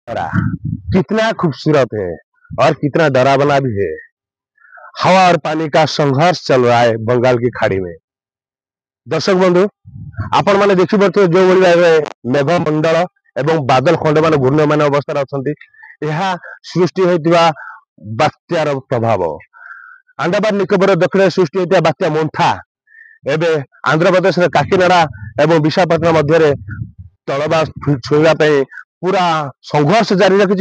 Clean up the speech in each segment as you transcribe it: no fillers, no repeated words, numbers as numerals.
नजारा कितना खूबसूरत है और कितना डरावना भी है। हवा और पानी का संघर्ष चल रहा है बंगाल की खाड़ी में। दर्शक बंधु, आपण मैंने देखिपे जो भाई मेघमंडल एवं बादल खंड मान घूर्णयमान अवस्था अच्छा सृष्टि होता बात्यार प्रभाव। अंडमान निकोबर दक्षिण सृष्टि होता बात्या मोन्था एवं आंध्र प्रदेश काकीनाडा एवं विशाखापट्टनम मध्य तलबा छुईवा पूरा संघर्ष जारी रखी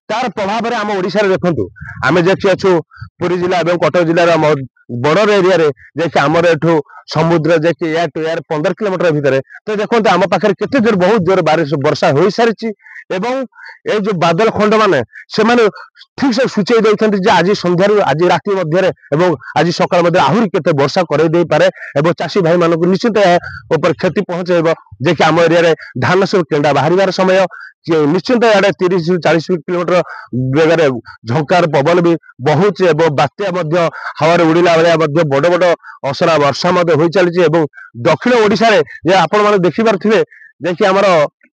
तार प्रभाव में आम ओडिशा देखु आम देखी अच्छु पुरी जिला और कटक जिलार बॉर्डर एरिया रे आमर एठू समुद्र जे एयर टू एयर 15 किलोमीटर भितर तो देखो आम पाखे केते जोर बहुत जोर बारिश वर्षा हो सारी एवं ये जो बादल खंड माने से माने ठीक से सूचई देते आज संध्यार आज राति मध्य आज सकाल मध्य आहरी केते वर्षा कर दे पारे एवं चाषी भाई मानक निश्चित ऊपर क्षति पहुंचेब जे कि आम एरिया धान सब केंडा बाहर समय निश्चिंत इे 30-40 किलोमीटर बेगर झंकार पवन भी बहुत बात्या हवा उड़िला भाया बड़ बड़ असरा वर्षा हो चली दक्षिण ओडिशा रे आपण मैंने देखिपारे जे कि आमर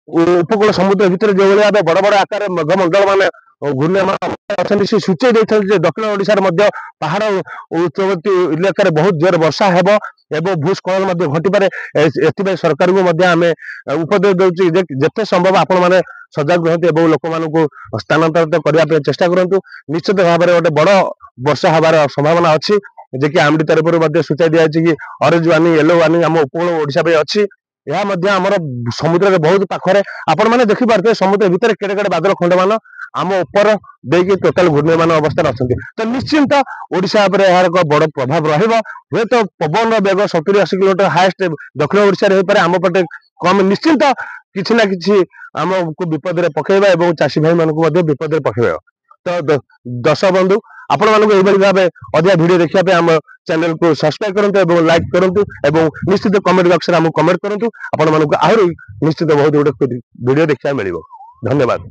उपकूल समुद्र भितर जो भाई बड़ बड़ आकार मेघमंडल मान घूर्णयमान अच्छा से सूचई देते दक्षिण ओडिशा पहाड़ उच्चवर्ती इलाकार बहुत जोर वर्षा हेब एवं भूस्खलन घटी पारे सरकार को आम उपदेश दौर जिते संभव आपण मैंने सजग रुहतु लोक मान स्थानांतरित करने चेष्टा करूँ। निश्चित भाव में गोटे बड़ वर्षा हबार संभावना अच्छी जे कि आमडी तरफ सूचाई दिखाई कि ऑरेंज वार्निंग येलो वार्निंग आम उपकूल ओडिशा अच्छी आमर समुद्र बहुत पाखे आपण मैंने देखिपारे समुद्र भितर केड़े केड़े बादल खंड मान आम उपर देकी टोटाल घूर्णयमान अवस्था अच्छा तो निश्चिंत ओडिशा यार बड़ प्रभाव रही तो पवन बेग 70-80 किलोमीटर हाएस्ट दक्षिण ओडिशा हो पारे आम पटे कम निश्चिंत किसी ना कि आमको विपद में पकेबा और चाषी भाई मानक विपद में पकेबा। तो दर्शक बंधु आपण मानक भाव अधिक वीडियो देखा आम चैनल को सब्सक्राइब करूँ और लाइक करूँ और निश्चित कमेंट बॉक्स में कमेंट करूँ। आपण मानक आहरी निश्चित बहुत गुड वीडियो देखा मिल। धन्यवाद।